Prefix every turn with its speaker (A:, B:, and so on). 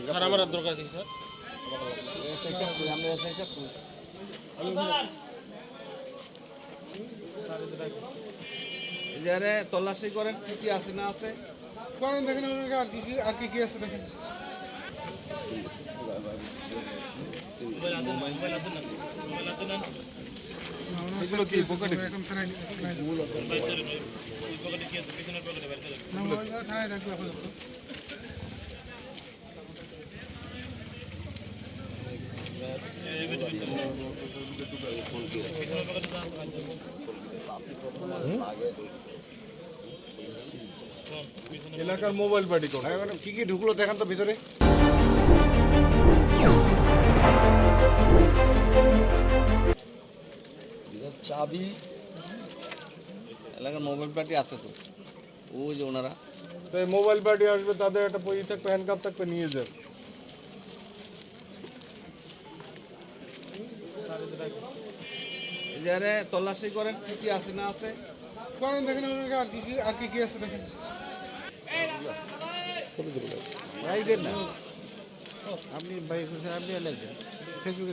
A: Sir আমার আর দরকার আছে স্যার।
B: যারে তল্লাশি করেন কি কি আছে না আছে
C: করেন দেখেন আর কি কি আছে দেখেন।
B: এগুলো কি পকেটে
C: এখন থানায় না মোবাইল থানায় রাখবে আপাতত।
B: এলাকার মোবাইল পার্টি কোন
C: কি কি ঢুকলো দেখান তো ভিতরে।
B: চাবি এলাকার মোবাইল পার্টি আছে তো ওই যে ওনারা
D: তো এই মোবাইল পার্টি আসবে, তাদের একটা পই থাকবে, হ্যান্ডকাপ থাকবে, নিয়ে যাবে।
B: যারে তল্লাশি করেন কি কি আছে না আছে
C: করেন দেখেন আর কি কি আছে দেখেন।
B: আপনি বাইক আপনি ফেসবুকে